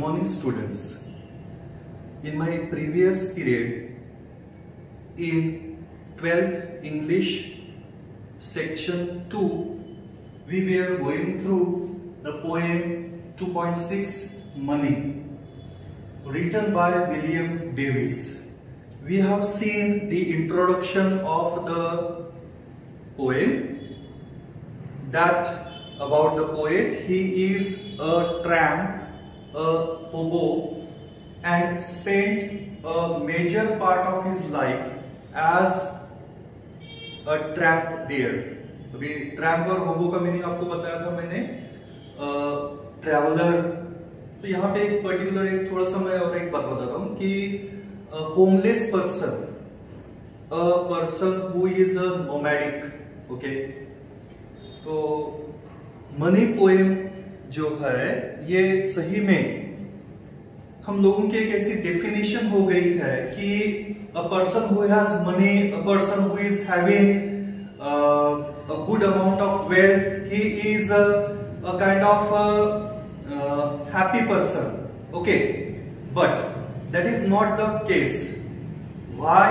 morning, students. In my previous period, in 12th English section 2, we were going through the poem 2.6 Money, written by William Davies. We have seen the introduction of the poem, that about the poet. He is a tramp, a hobo, and spent a major part of his life as a tramp there. अभी tramp और होबो का meaning आपको बताया था मैंने, traveller. तो यहाँ पे एक पर्टिकुलर एक थोड़ा सा मैं और एक बात बताता हूँ कि homeless person, a person who is a nomadic. Okay, तो मनी पोएम जो है ये सही में हम लोगों की एक ऐसी डेफिनेशन हो गई है कि a person who has money, a person who is having a good amount of wealth, he is a kind of happy person. Okay, but that is not the case. Why?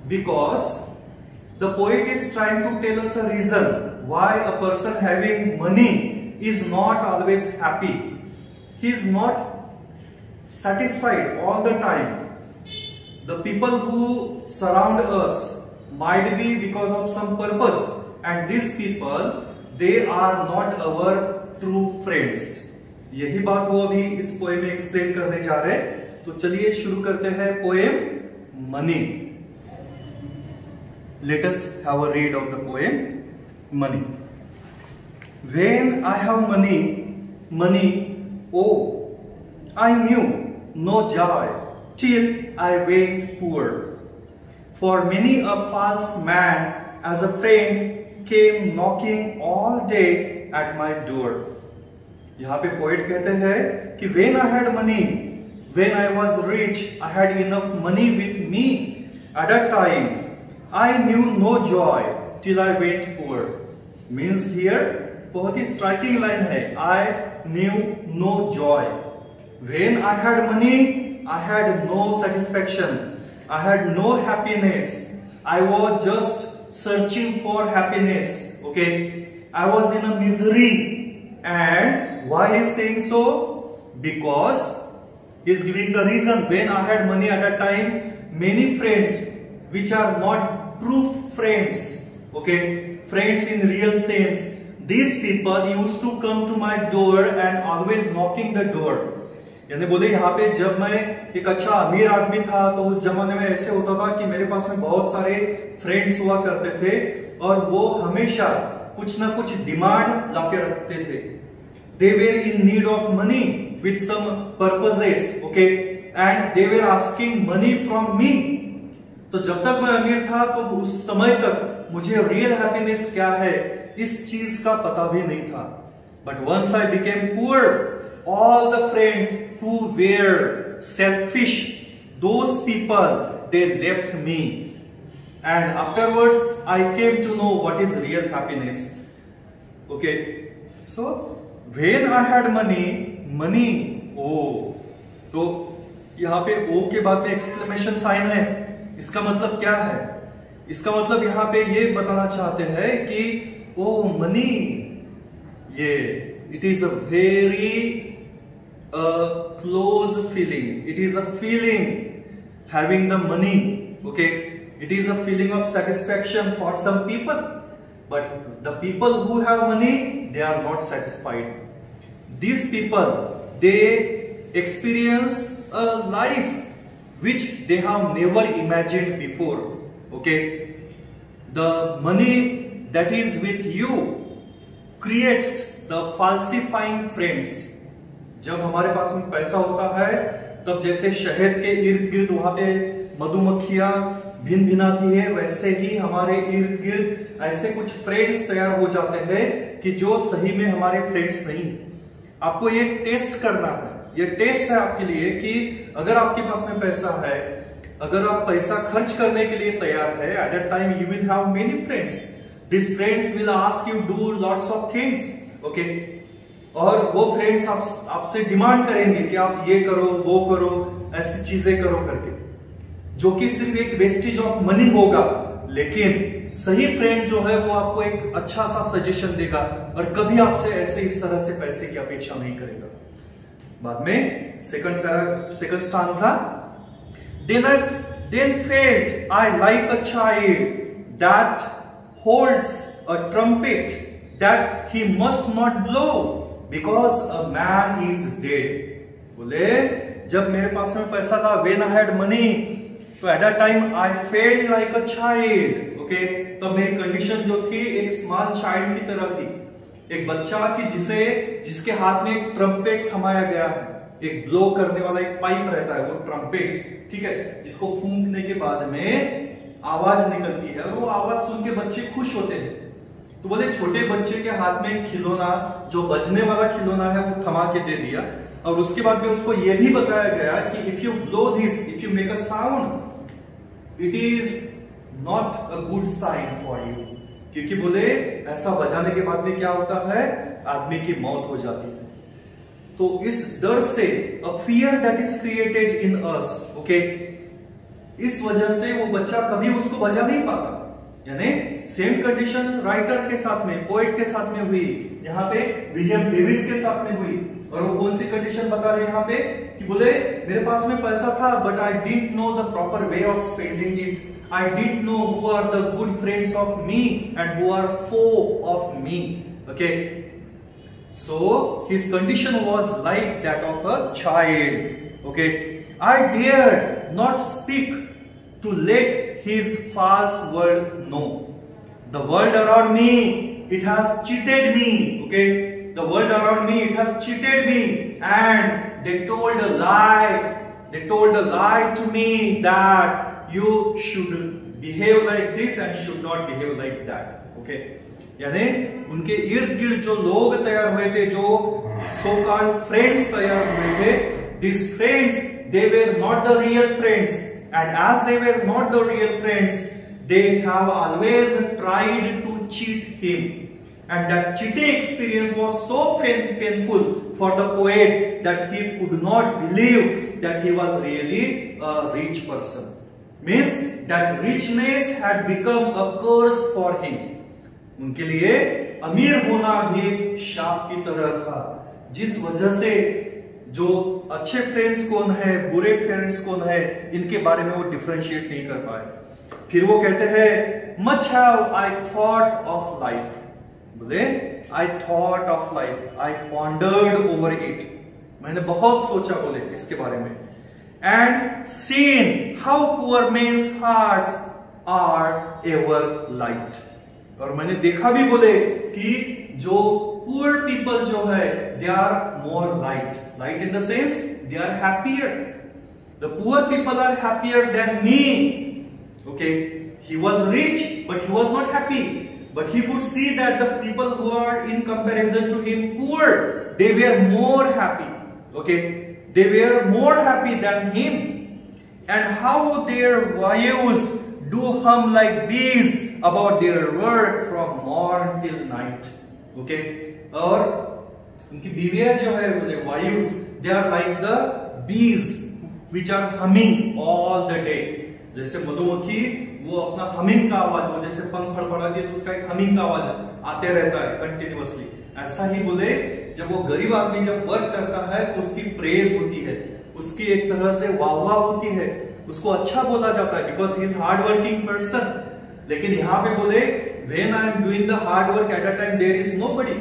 Because the poet is trying to tell us a reason why a person having money is not always happy. He is not satisfied all the time. The people who surround us might be because of some purpose, and these people, they are not our true friends. यही बात वो अभी इस poem में explain करने जा रहे हैं. तो चलिए शुरू करते हैं poem money. Let us have a read of the poem Money. When I have money, money, oh, I knew no joy till I went poor. For many a false man as a friend came knocking all day at my door. यहाँ पे poet कहते हैं कि when I had money, when I was rich, I had enough money with me. At that time, I knew no joy till I went poor. Means here बहुत ही striking line है. I knew no joy. When I had money, I had no satisfaction. I had no happiness. I was just searching for happiness. Okay, I was in a misery. And why he is saying so? Because he is giving the reason. When I had money at that time, many friends which are not true friends, okay, friends in real sense, these people used to come to my door and always knocking the door. यानी बोले यहाँ पे जब मैं एक अच्छा अमीर आदमी था तो उस जमाने में ऐसे होता था कि मेरे पास में बहुत सारे फ्रेंड्स हुआ करते थे और वो हमेशा कुछ ना कुछ डिमांड लाके रखते थे. They were in need of money with some purposes, okay, and they were asking money from me. तो जब तक मैं अमीर था तो उस समय तक मुझे रियल हैप्पीनेस क्या है इस चीज का पता भी नहीं था. But once I became poor, all the friends who were selfish, those people, they left me, and afterwards I came to know what is real happiness. Okay, so when I had money, money, oh, तो यहाँ पे ओ के बाद में exclamation sign है. इसका मतलब क्या है? इसका मतलब यहाँ पे ये बताना चाहते हैं कि ओ मनी, ये it is a very close feeling. It is a feeling having the money. Okay, it is a feeling of satisfaction for some people, but the people who have money, they are not satisfied. These people, they experience a life which they have never imagined before. Okay, the money that is with you creates the falsifying friends. जब हमारे पास में पैसा होता है तब जैसे शहद के इर्द गिर्द वहां पे मधुमक्खियां भिन भिनाती है, वैसे ही हमारे इर्द गिर्द ऐसे कुछ फ्रेंड्स तैयार हो जाते हैं कि जो सही में हमारे फ्रेंड्स नहीं. आपको ये टेस्ट करना है, ये टेस्ट है आपके लिए कि अगर आपके पास में पैसा है, अगर आप पैसा खर्च करने के लिए तैयार है, at that time you will have many friends. These friends will ask you do lots of things. Okay, और वो फ्रेंड्स आपसे डिमांड करेंगे कि आप ये करो, वो करो, ऐसी चीजें करो करके, जो कि सिर्फ एक वेस्टेज ऑफ मनी होगा। लेकिन सही फ्रेंड जो है वो आपको एक अच्छा सा सजेशन देगा और कभी आपसे ऐसे इस तरह से पैसे की अपेक्षा नहीं करेगा। बाद में second stanza, then felt I like a child that holds a trumpet that he must not blow because a man is dead। बोले जब मेरे पास में पैसा था, when I had money, तो at that time I felt like a child। Okay, तो मेरी condition जो थी एक स्मॉल चाइल्ड की तरह थी, एक बच्चा की जिसके हाथ में एक ट्रम्पेट थमाया गया है, एक ब्लो करने वाला एक पाइप रहता है, वो ट्रम्पेट, ठीक है, जिसको फूंकने के बाद में आवाज निकलती है और वो आवाज सुन के बच्चे खुश होते हैं। तो बोले छोटे बच्चे के हाथ में खिलौना, जो बजने वाला खिलौना है, वो थमा के दे दिया और उसके बाद में उसको ये भी बताया गया कि if you blow this, if you make a sound, it is not a good sign for you. क्योंकि बोले ऐसा बजाने के बाद में क्या होता है, आदमी की मौत हो जाती है। तो इस डर से, a fear that is created in us, okay, इस वजह से वो बच्चा कभी उसको बजा नहीं पाता। यानी सेम कंडीशन राइटर के साथ में, पोएट के साथ में हुई, यहाँ पे विलियम डेविस के साथ में हुई। और वो कौन सी कंडीशन बता रहे हैं यहाँ पे कि बोले मेरे पास में पैसा था but I didn't know the proper way of spending it, I didn't know who are the good friends of me and who are foe of me. Okay, so his condition was like that of a child. Okay, I dared not speak to let his false world know. The world around me, it has cheated me. Okay, the world around me, it has cheated me, and they told a lie. They told a lie to me that you should behave like this and should not behave like that. Okay, यानी उनके इर्द गिर्द जो लोग तैयार हुए थे, जो सो कॉल्ड फ्रेंड्स तैयार हुए थे, this friends they were not the real friends, and as they were not the real friends, they have always tried to cheat him, and that cheating experience was so painful for the poet that he could not believe that he was really a rich person. Means that richness had become a curse for him. उनके लिए अमीर होना भी शाप की तरह था, जिस वजह से जो अच्छे फ्रेंड्स कौन है, बुरे फ्रेंड्स कौन है, इनके बारे में वो डिफरेंशिएट नहीं कर पाए। फिर वो कहते हैं much have I thought of life, बोले I thought of life, I pondered over it, मैंने बहुत सोचा बोले इसके बारे में, and seen how poor men's hearts are ever light, और मैंने देखा भी बोले कि जो पुअर पीपल जो है they are more light, light in the sense they are happier, the poor people are happier than me. Okay, he was rich but he was not happy, but he could see that the people who are in comparison to him poor, they were more happy. Okay, they were more happy than him, and how their wives do hum like bees about their work from morn till night. Okay, और उनकी बीवियां जो है बोले वायुस, they are like the bees which are humming all the day। जैसे मधुमक्खी वो अपना humming का आवाज, वो जैसे पंख फड़फड़ाती है तो उसका एक हमिंग का आवाज आते रहता है कंटिन्यूअसली, ऐसा ही बोले जब वो गरीब आदमी जब वर्क करता है तो उसकी प्रेज होती है, उसकी एक तरह से वाह होती है, उसको अच्छा बोला जाता है because he is hard working person. लेकिन यहाँ पे बोले when I am doing the hard work at that time there is nobody,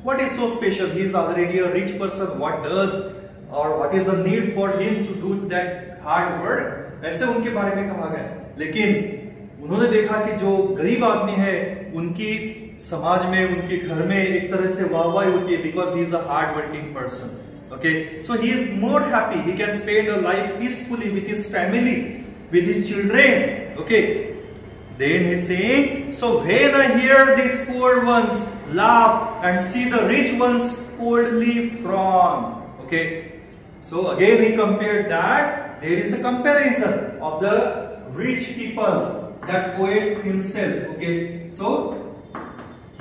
what is so special, he is already a rich person, what does or what is the need for him to do that hard work, ऐसे उनके बारे में कहा गया। लेकिन उन्होंने देखा कि जो गरीब आदमी है उनकी समाज में, उनके घर में एक तरह से वाहवाही होती है because he is a hard working person. Okay, so he is more happy, he can spend a life peacefully with his family, with his children. Okay, then he saying, so when I hear these poor ones laugh and see the rich ones coldly frown. Okay, so again he compared that there is a comparison of the rich people, that poet himself. Okay, so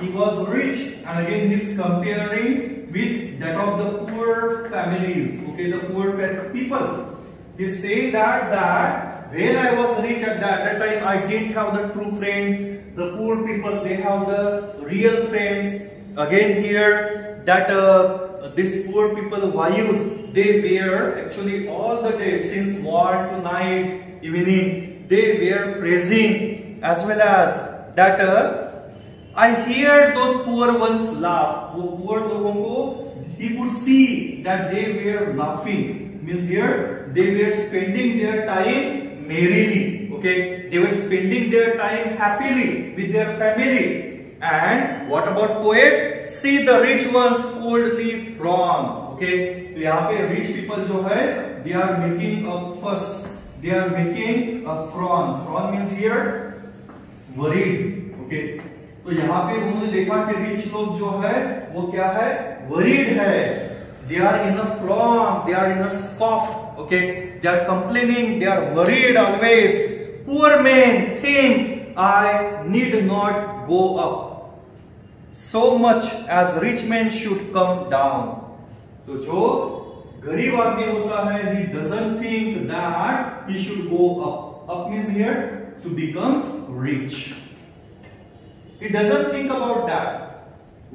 he was rich and again he is comparing with that of the poor families, okay, the poor people. He's saying that when I was rich at that time, I didn't have the true friends. The poor people, they have the real friends. Again here, that these poor people values, they were actually all the day, since morning to night, evening, they were praising, as well as that I hear those poor ones laugh. वो poor लोगों को he could see that they were laughing. Means here they were spending their time merrily. Okay, they were spending their time happily with their family. And what about poet? See the rich ones coldly frown. Okay, तो यहाँ पे rich people जो है, they are making a fuss. They are making a frown. Frown means here worried. Okay. तो यहाँ पे उन्होंने देखा कि रिच लोग जो है वो क्या है, वरीड है, they are in a frown, they are in a scoff, okay, they are complaining, they are worried always. Poor man think I need not go up so much as rich man should come down. तो जो गरीब आदमी होता है, he doesn't think that he should go up. Up means here to become rich. He doesn't think about that.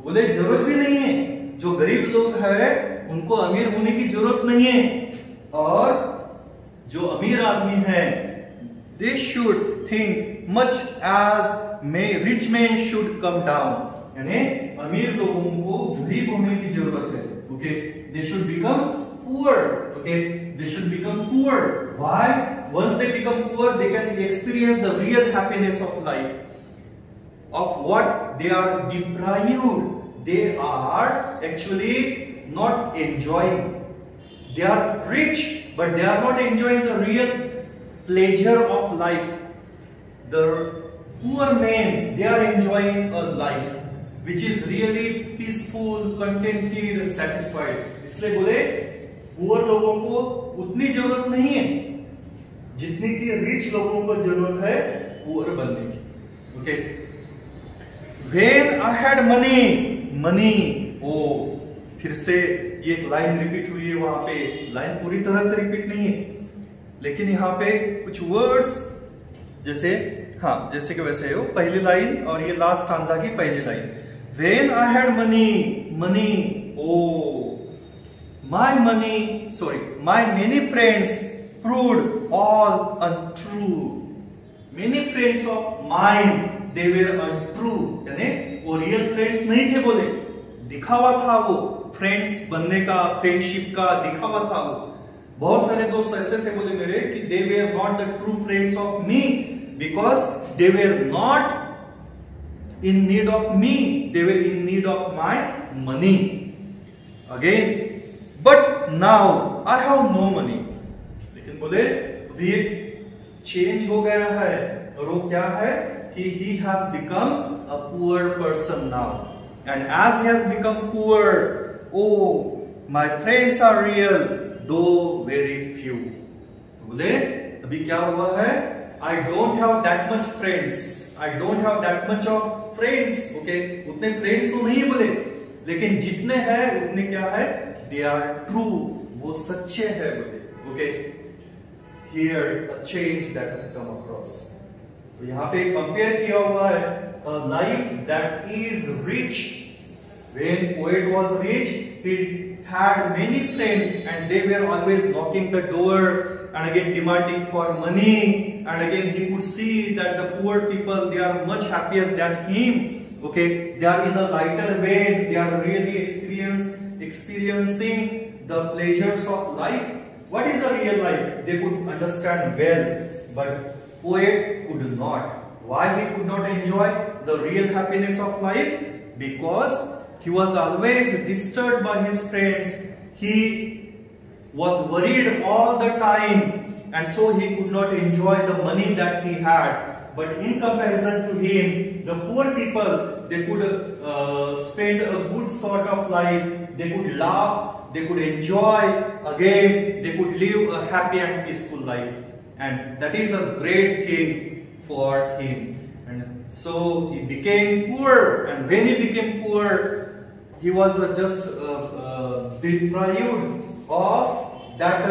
बोले जरूरत भी नहीं है, जो गरीब लोग है उनको अमीर होने की जरूरत नहीं है, और जो अमीर आदमी है they should think much as rich men should come down. यानी अमीर लोगों को गरीब होने की जरूरत है. Okay, they should become poor. Okay, they should become poor. Why? Once they become poor, they can experience the real happiness of life. Of what they are deprived, they are actually not enjoying. They are rich, but they are not enjoying the real pleasure of life. The poor men, they are enjoying a life which is really peaceful, contented, satisfied. इसलिए बोले poor लोगों को उतनी जरूरत नहीं है जितनी कि rich लोगों को जरूरत है poor बनने की. Okay. When I had money, oh, फिर से ये एक लाइन रिपीट हुई है. वहां पे लाइन पूरी तरह से रिपीट नहीं है, लेकिन यहाँ पे कुछ वर्ड्स जैसे, हाँ, जैसे कि वैसे हो पहली लाइन और ये लास्ट स्टांजा की पहली line. When I had money, oh, my many friends proved all untrue. Many friends of mine, they were untrue. यानी वो रियल फ्रेंड्स नहीं थे, बोले दिखावा था वो फ्रेंड्स बनने का, फ्रेंडशिप का दिखावा था वो. बहुत सारे दोस्त ऐसे थे बोले मेरे कि they were not the true friends of me because they were not in need of me, they were in need of my money. Again, but now I have no money. लेकिन बोले अभी चेंज हो गया है, और वो क्या है कि he has become a poor person now. And as he has become poor, oh, my friends are real, though very few. तो बोले अभी क्या हुआ है, I don't have that much friends, I don't have that much of friends. Okay, उतने friends तो नहीं बोले, लेकिन जितने हैं उतने क्या है, they are true, वो सच्चे हैं बोले. Okay, here a change that has come across. तो यहाँ पे कंपेयर किया हुआ है a life that is rich. When poet was rich, he had many friends and they were always knocking the door and again demanding for money, and again he could see that the poor people, they are much happier than him. Okay, they are in a lighter vein, they are really experiencing the pleasures of life. What is a real life? They could understand well, but poet could not. Why he could not enjoy the real happiness of life? Because he was always disturbed by his friends. He was worried all the time, and so he could not enjoy the money that he had. But in comparison to him, the poor people, they could spend a good sort of life. They could laugh, they could enjoy, again they could live a happy and peaceful life. And that is a great thing for him. And so he became poor, and when he became poor, he was just deprived of that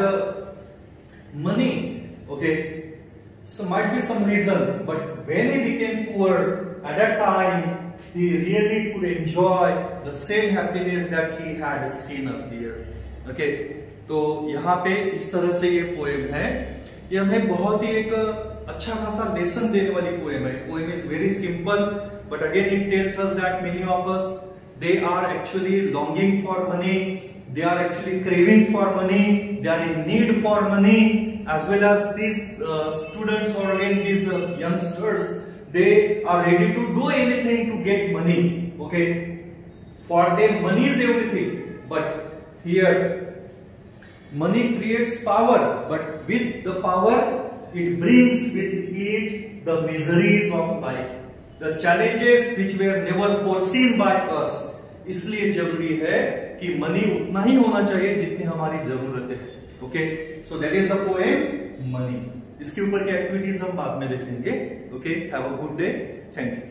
money. Okay, so might be some reason, but when he became poor at that time, he really could enjoy the same happiness that he had seen earlier. Okay, तो यहाँ पे इस तरह से ये poem है, ये हमें बहुत ही एक अच्छा खासा लेसन देने वाली पोएम है. Poem is very simple, but again it tells us that many of us they are actually longing for money, they are actually craving for money, they are in need for money, as well as these students or again these youngsters, they are ready to do anything to get money. Okay, for them money is everything, but here money creates power, but with the power it brings with it the miseries of life, the challenges which were never foreseen by us. इसलिए जरूरी है कि money उतना ही होना चाहिए जितनी हमारी जरूरत है. Okay, so that is the poem money. इसके ऊपर की एक्टिविटीज हम बाद में देखेंगे. Okay, have a good day. Thank you.